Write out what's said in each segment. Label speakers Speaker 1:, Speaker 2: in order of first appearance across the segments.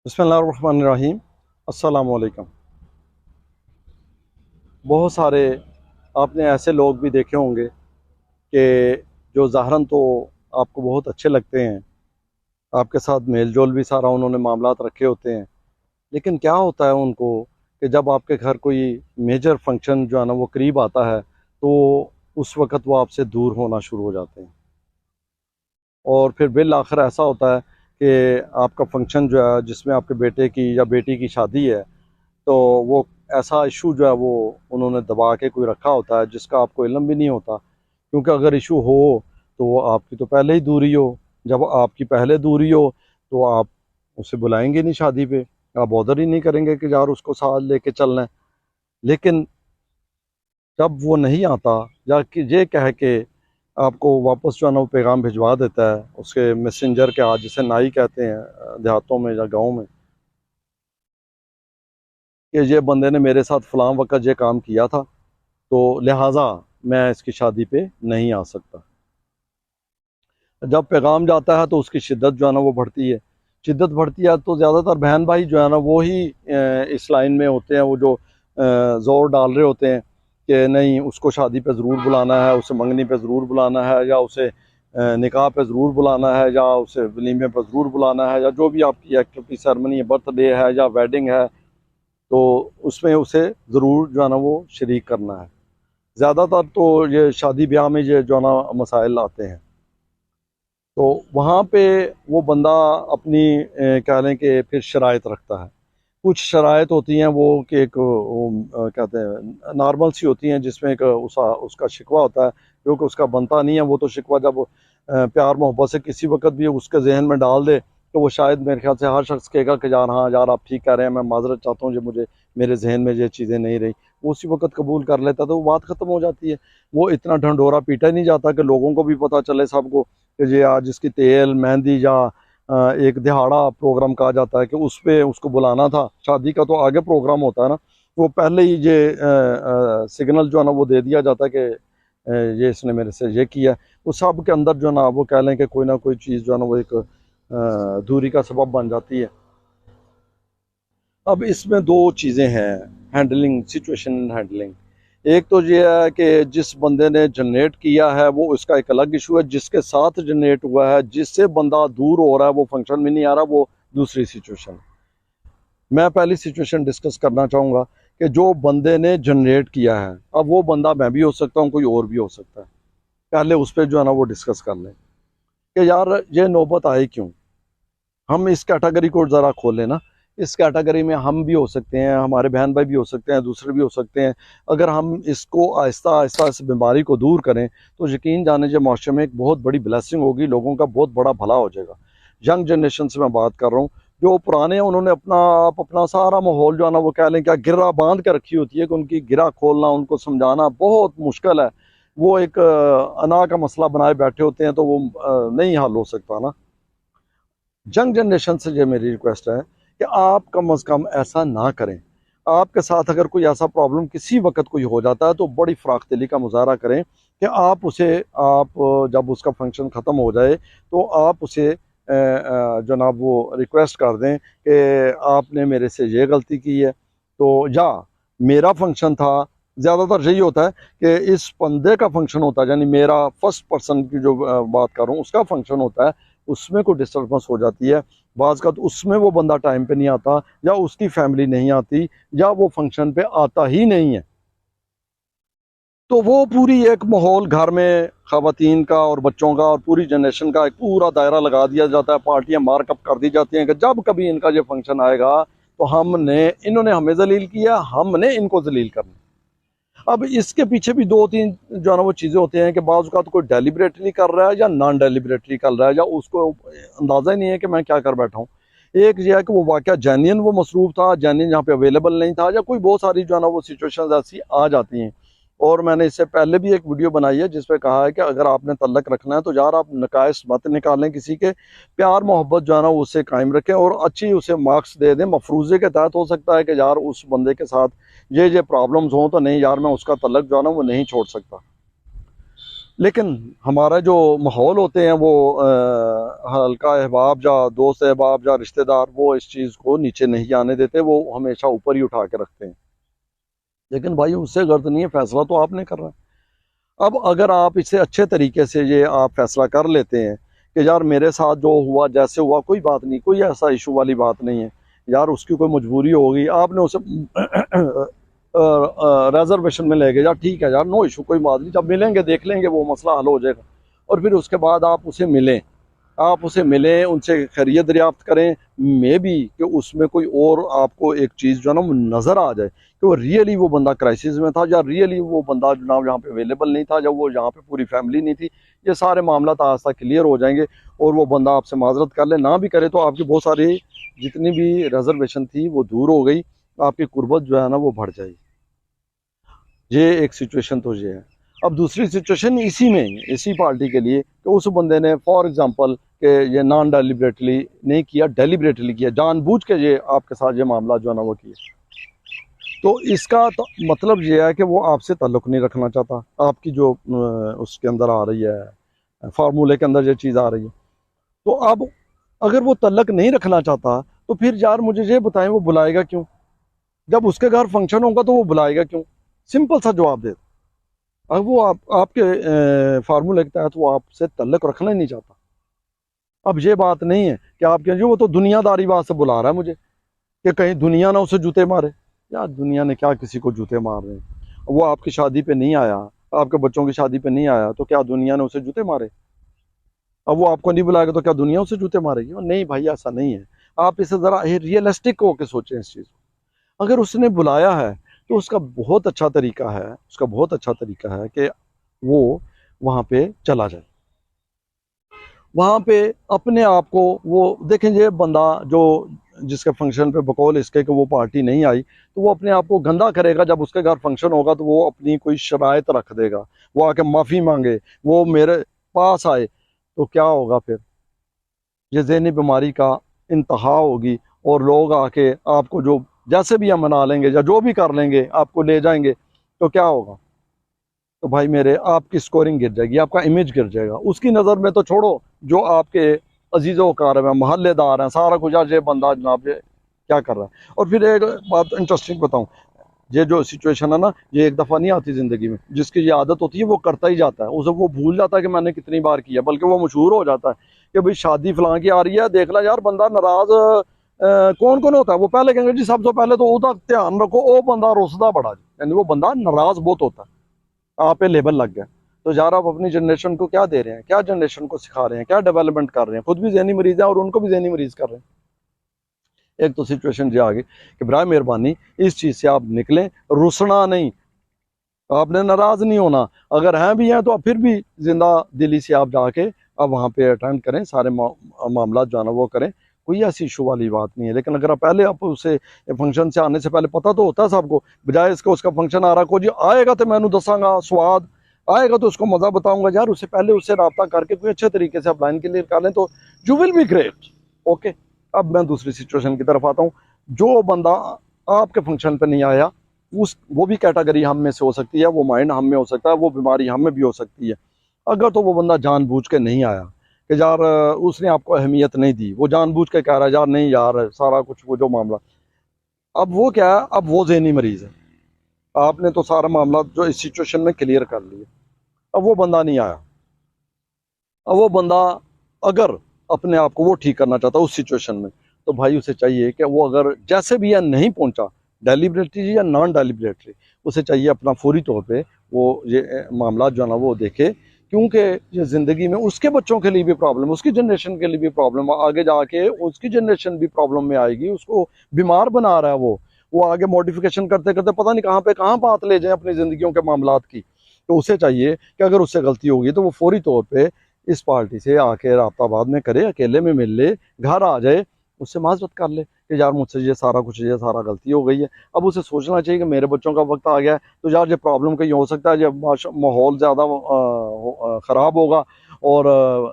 Speaker 1: बिस्मिल्लाहिर्रहमानिर्रहीम। अस्सलामुअलैकुम। बहुत सारे आपने ऐसे लोग भी देखे होंगे कि जो ज़ाहरन तो आपको बहुत अच्छे लगते हैं, आपके साथ मेल जोल भी सारा उन्होंने मामलात रखे होते हैं, लेकिन क्या होता है उनको कि जब आपके घर कोई मेजर फंक्शन जो है ना वो करीब आता है तो उस वक़्त वो आपसे दूर होना शुरू हो जाते हैं। और फिर बिल आखिर ऐसा होता है कि आपका फंक्शन जो है जिसमें आपके बेटे की या बेटी की शादी है, तो वो ऐसा इशू जो है वो उन्होंने दबा के कोई रखा होता है जिसका आपको इल्म भी नहीं होता। क्योंकि अगर इशू हो तो वो आपकी तो पहले ही दूरी हो। जब आपकी पहले दूरी हो तो आप उसे बुलाएंगे नहीं शादी पे, आप ऑर्डर ही नहीं करेंगे कि यार उसको साथ लेके चलना है। लेकिन जब वो नहीं आता या कि ये कह के आपको वापस जो है ना वो पैगाम भिजवा देता है उसके मैसेंजर के हाथ, जिसे नाई कहते हैं देहातों में या गाँव में, कि ये बंदे ने मेरे साथ फलां वक़्त ये काम किया था तो लिहाजा मैं इसकी शादी पे नहीं आ सकता। जब पैगाम जाता है तो उसकी शिद्दत जो है ना वो बढ़ती है। शिद्दत बढ़ती है तो ज़्यादातर बहन भाई जो है ना वो ही इस लाइन में होते हैं, वो जो ज़ोर डाल रहे होते हैं कि नहीं उसको शादी पे ज़रूर बुलाना है, उसे मंगनी पे ज़रूर बुलाना है, या उसे निकाह पे ज़रूर बुलाना है, या उसे वलीमे पे ज़रूर बुलाना है, या जो भी आपकी एक्टिविटी सेरेमनी है, बर्थडे है या वेडिंग है, तो उसमें उसे ज़रूर जो है ना वो शरीक करना है। ज़्यादातर तो ये शादी ब्याह में ये जो है ना मसाइल आते हैं, तो वहाँ पे वो बंदा अपनी कह लें कि फिर शराइत रखता है। कुछ शराइत होती हैं वो कि एक कहते हैं नॉर्मल सी होती हैं, जिसमें एक उसका शिकवा होता है जो कि उसका बनता नहीं है। वो तो शिकवा जब प्यार मोहब्बत से किसी वक्त भी उसके जहन में डाल दे तो वो शायद मेरे ख्याल से हर शख्स कहेगा कि यार हाँ यार आप ठीक कह रहे हैं, मैं माजरत चाहता हूँ, जो मुझे मेरे जहन में ये चीज़ें नहीं रही, वो उसी वक्त कबूल कर लेता तो वो बात ख़त्म हो जाती है। वो इतना ढंढोरा पीटा ही नहीं जाता कि लोगों को भी पता चले सबको कि ये आज इसकी तेल मेहंदी या एक दिहाड़ा प्रोग्राम कहा जाता है कि उस पे उसको बुलाना था। शादी का तो आगे प्रोग्राम होता है ना, वो पहले ही ये सिग्नल जो है ना वो दे दिया जाता है कि ये इसने मेरे से ये किया। वो सब के अंदर जो है ना वो कह लें कि कोई ना कोई चीज़ जो है ना वो एक दूरी का सबब बन जाती है। अब इसमें दो चीज़ें हैं, हैंडलिंग, सिचुएशन हैंडलिंग। एक तो ये है कि जिस बंदे ने जनरेट किया है वो उसका एक अलग इशू है, जिसके साथ जनरेट हुआ है, जिससे बंदा दूर हो रहा है, वो फंक्शन में नहीं आ रहा, वो दूसरी सिचुएशन। मैं पहली सिचुएशन डिस्कस करना चाहूँगा कि जो बंदे ने जनरेट किया है, अब वो बंदा मैं भी हो सकता हूँ, कोई और भी हो सकता है। पहले उस पर जो है ना वो डिस्कस कर लें कि यार ये नौबत आई क्यों। हम इस कैटेगरी को ज़रा खोलें ना। इस कैटेगरी में हम भी हो सकते हैं, हमारे बहन भाई भी हो सकते हैं, दूसरे भी हो सकते हैं। अगर हम इसको आहिस्ता आहिस्ता इस बीमारी को दूर करें तो यकीन जाने जो माशरे में एक बहुत बड़ी ब्लेसिंग होगी, लोगों का बहुत बड़ा भला हो जाएगा। यंग जनरेशन से मैं बात कर रहा हूँ। जो पुराने हैं उन्होंने अपना सारा माहौल जो है ना वो कह लें क्या गिरा बांध कर रखी होती है कि उनकी गिरा खोलना, उनको समझाना बहुत मुश्किल है। वो एक अना का मसला बनाए बैठे होते हैं, तो वो नहीं हल हो सकता ना। यंग जनरेशन से ये मेरी रिक्वेस्ट है कि आप कम अज़ कम ऐसा ना करें। आपके साथ अगर कोई ऐसा प्रॉब्लम किसी वक्त कोई हो जाता है तो बड़ी फ़राख दिली का मुजाहरा करें कि आप उसे, आप जब उसका फंक्शन ख़त्म हो जाए तो आप उसे जनाब वो रिक्वेस्ट कर दें कि आपने मेरे से ये गलती की है, तो या मेरा फंक्शन था। ज़्यादातर यही होता है कि इस बंदे का फंक्शन होता है, यानी मेरा फर्स्ट पर्सन की जो बात कर रहा हूँ उसका फंक्शन होता है, उसमें कोई डिस्टर्बेंस हो जाती है। बाज़ का तो उसमें वो बंदा टाइम पे नहीं आता, या उसकी फैमिली नहीं आती, या वो फंक्शन पे आता ही नहीं है, तो वो पूरी एक माहौल घर में ख़वातीन का और बच्चों का और पूरी जनरेशन का एक पूरा दायरा लगा दिया जाता है। पार्टियां मार्कअप कर दी जाती हैं कि जब कभी इनका ये फंक्शन आएगा तो इन्होंने हमें जलील किया, हमने इनको जलील करना। अब इसके पीछे भी दो तीन जो है ना वो चीज़ें होती हैं कि बाज़ का तो कोई डेलिबरेटली कर रहा है या नॉन डेलिबरेटली कर रहा है, या उसको अंदाज़ा ही नहीं है कि मैं क्या कर बैठा हूँ। एक ये है कि वो वाकया जेन्युइन वो मसरूफ़ था, जेन्युइन यहाँ पे अवेलेबल नहीं था, या कोई बहुत सारी जो है ना वो सिचुएशंस ऐसी आ जाती हैं। और मैंने इससे पहले भी एक वीडियो बनाई है जिस पे कहा है कि अगर आपने तल्लक रखना है तो यार आप नकाइश मत निकालें किसी के, प्यार मोहब्बत जो है ना उससे कायम रखें और अच्छी उसे मार्क्स दे दें। मफरूज़े के तहत हो सकता है कि यार उस बंदे के साथ ये प्रॉब्लम्स हों, तो नहीं यार मैं उसका तल्लक जो है ना वो नहीं छोड़ सकता। लेकिन हमारा जो माहौल होते हैं वो हल्का अहबाब या दोस्त अहबाब या रिश्तेदार वो इस चीज़ को नीचे नहीं आने देते, वो हमेशा ऊपर ही उठा के रखते हैं। लेकिन भाई उससे गर्द नहीं है, फैसला तो आपने करना है। अब अगर आप इसे अच्छे तरीके से ये आप फैसला कर लेते हैं कि यार मेरे साथ जो हुआ जैसे हुआ कोई बात नहीं, कोई ऐसा इशू वाली बात नहीं है, यार उसकी कोई मजबूरी होगी, आपने उसे रिजर्वेशन में ले गए, यार ठीक है यार नो इशू कोई बात नहीं, जब मिलेंगे देख लेंगे वो मसला हल हो जाएगा। और फिर उसके बाद आप उसे मिलें, आप उसे मिलें, उनसे खैरियत दरियाफ्त करें, मे बी कि उसमें कोई और आपको एक चीज़ जो है ना वो नज़र आ जाए कि वो रियली वो बंदा क्राइसिस में था, या रियली वो बंदा जनाब यहाँ पे अवेलेबल नहीं था, जब वो यहाँ पे पूरी फैमिली नहीं थी। ये सारे मामला आहिस्ता क्लियर हो जाएंगे और वो बंदा आपसे माजरत कर ले, ना भी करे तो आपकी बहुत सारी जितनी भी रिजर्वेशन थी वो दूर हो गई, आपकी कुर्बत जो है ना वो बढ़ जाएगी। ये एक सिचुएशन तो ये है। अब दूसरी सिचुएशन इसी में, इसी पार्टी के लिए कि उस बंदे ने फॉर एग्जांपल कि ये नॉन डेलिबरेटली नहीं किया, डेलिबरेटली किया, जानबूझ के ये आपके साथ ये मामला जो है ना वो किया, तो इसका तो मतलब ये है कि वो आपसे ताल्लुक़ नहीं रखना चाहता, आपकी जो उसके अंदर आ रही है फार्मूले के अंदर ये चीज़ आ रही है। तो अब अगर वो ताल्लुक़ नहीं रखना चाहता तो फिर यार मुझे ये बताएं वो बुलाएगा क्यों? जब उसके घर फंक्शन होगा तो वो बुलाएगा क्यों? सिंपल सा जवाब दे। अब वो आपके फार्मूले के तहत वो आपसे ताल्लुक़ रखना ही नहीं चाहता। अब ये बात नहीं है कि आप कहेंगे वो तो दुनियादारी बात से बुला रहा है मुझे कि कहीं दुनिया ना उसे जूते मारे। यार दुनिया ने क्या किसी को जूते मार रहे हैं? वो आपकी शादी पे नहीं आया, आपके बच्चों की शादी पे नहीं आया, तो क्या दुनिया ने उसे जूते मारे? अब वो आपको नहीं बुलाएगा तो क्या दुनिया उसे जूते मारेगी? नहीं भाई ऐसा नहीं है। आप इसे ज़रा रियलिस्टिक होकर सोचें इस चीज़ को। अगर उसने बुलाया है तो उसका बहुत अच्छा तरीका है, उसका बहुत अच्छा तरीका है कि वो वहाँ पे चला जाए, वहाँ पे अपने आप को वो देखें। ये बंदा जो जिसके फंक्शन पे बकौल इसके कि वो पार्टी नहीं आई, तो वो अपने आप को गंदा करेगा। जब उसके घर फंक्शन होगा तो वो अपनी कोई शराइत रख देगा, वो आके माफ़ी मांगे, वो मेरे पास आए, तो क्या होगा फिर? ये ज़हनी बीमारी का इंतहा होगी और लोग आके आपको जो जैसे भी हम मना लेंगे या जो भी कर लेंगे आपको ले जाएंगे, तो क्या होगा? तो भाई मेरे आपकी स्कोरिंग गिर जाएगी, आपका इमेज गिर जाएगा। उसकी नज़र में तो छोड़ो, जो आपके अजीज़ो कार हैं, मोहल्लेदार हैं, सारा कुछ आज ये बंदा जनाब ये क्या कर रहा है। और फिर एक बात इंटरेस्टिंग बताऊं, ये जो सिचुएशन है ना ये एक दफ़ा नहीं आती ज़िंदगी में, जिसकी ये आदत होती है वो करता ही जाता है, उसे वो भूल जाता है कि मैंने कितनी बार किया, बल्कि वो मशहूर हो जाता है कि भाई शादी फलां की आ रही है, देख ला यार बंदा नाराज़ कौन कौन होता है। वो पहले कहेंगे जी सबसे पहले तो उसका ध्यान रखो, वो बंदा रुसदा बड़ा जी, यानी वो बंदा नाराज़ बहुत होता है, आप पे लेबल लग गया। तो यार आप अपनी जनरेशन को क्या दे रहे हैं, क्या जनरेशन को सिखा रहे हैं, क्या डेवलपमेंट कर रहे हैं? खुद भी ज़हनी मरीज हैं और उनको भी ज़हनी मरीज कर रहे हैं। एक तो सिचुएशन ये आ गई कि बराए मेहरबानी इस चीज़ से आप निकलें, रुसना नहीं, आपने नाराज़ नहीं होना। अगर हैं भी हैं तो फिर भी जिंदा दिली से आप जाके अब वहाँ पे अटेंड करें, सारे मामला जो है ना वो करें, कोई ऐसी इशू वाली बात नहीं है। लेकिन अगर आप पहले आप उसे फंक्शन से आने से पहले पता तो होता है सबको, बजाय इसका उसका फंक्शन आ रहा को जी आएगा तो मैंने दसांगा स्वाद आएगा तो उसको मज़ा बताऊंगा, यार उससे पहले उससे रब्ता करके कोई अच्छे तरीके से आप लाइन क्लियर कर लें तो you will be great. Okay, अब मैं दूसरी सिचुएशन की तरफ आता हूँ। जो बंदा आपके फंक्शन पर नहीं आया, उस वो भी कैटेगरी हम में से हो सकती है, वो माइंड हम में हो सकता है, वो बीमारी हम में भी हो सकती है। अगर तो वो बंदा जानबूझ के नहीं आया कि यार उसने आपको अहमियत नहीं दी, वो जानबूझ के कह रहा है यार नहीं यार सारा कुछ वो जो मामला, अब वो क्या है, अब वो ज़हनी मरीज है। आपने तो सारा मामला जो इस सिचुएशन में क्लियर कर लिया, अब वो बंदा नहीं आया। अब वो बंदा अगर अपने आप को वो ठीक करना चाहता उस सिचुएशन में, तो भाई उसे चाहिए कि वो अगर जैसे भी या नहीं पहुंचा, डेलिबरेटली या नॉन डेलिबरेटली, उसे चाहिए अपना फौरी तौर पे वो ये मामला जो है ना वो देखे, क्योंकि ये ज़िंदगी में उसके बच्चों के लिए भी प्रॉब्लम, उसकी जनरेशन के लिए भी प्रॉब्लम, आगे जाके उसकी जनरेशन भी प्रॉब्लम में आएगी, उसको बीमार बना रहा है वो आगे मॉडिफिकेशन करते करते पता नहीं कहाँ पे कहाँ बात ले जाए अपनी ज़िंदगियों के मामलात की। तो उसे चाहिए कि अगर उससे गलती होगी तो वो फौरी तौर पर इस पार्टी से आके राब्ता बाद में करे, अकेले में मिल ले, घर आ जाए, उससे माजरत कर ले कि यार मुझसे ये सारा कुछ ये सारा गलती हो गई है। अब उसे सोचना चाहिए कि मेरे बच्चों का वक्त आ गया है, तो यार ये प्रॉब्लम कहीं हो सकता है जब माहौल ज़्यादा ख़राब होगा और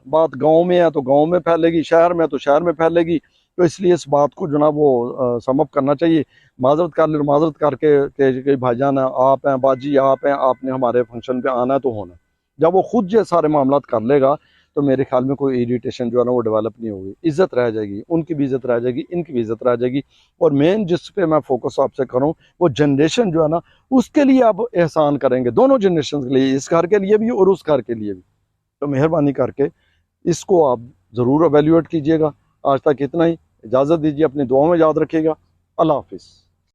Speaker 1: बात गांव में है तो गांव में फैलेगी, शहर में है तो शहर में फैलेगी। तो इसलिए इस बात को जो ना वो समअप करना चाहिए, माजरत कर ले, माजरत करके कि भाईजान आप हैं, बाजी आप हैं, आपने हमारे फंक्शन पे आना है तो होना है। जब वो खुद ये सारे मामलात कर लेगा तो मेरे ख्याल में कोई इरिटेशन जो है ना वो डेवलप नहीं होगी, इज्जत रह जाएगी, उनकी भी इज्जत रह जाएगी, इनकी भी इज्जत रह जाएगी। और मेन जिस पे मैं फोकस आपसे करूं वो जनरेशन जो है ना उसके लिए आप एहसान करेंगे, दोनों जनरेशन के लिए, इस घर के लिए भी और उस घर के लिए भी। तो मेहरबानी करके इसको आप ज़रूर एवेल्यूएट कीजिएगा। आज तक इतना ही, इजाज़त दीजिए, अपनी दुआओं में याद रखिएगा। अल्लाह हाफिज़।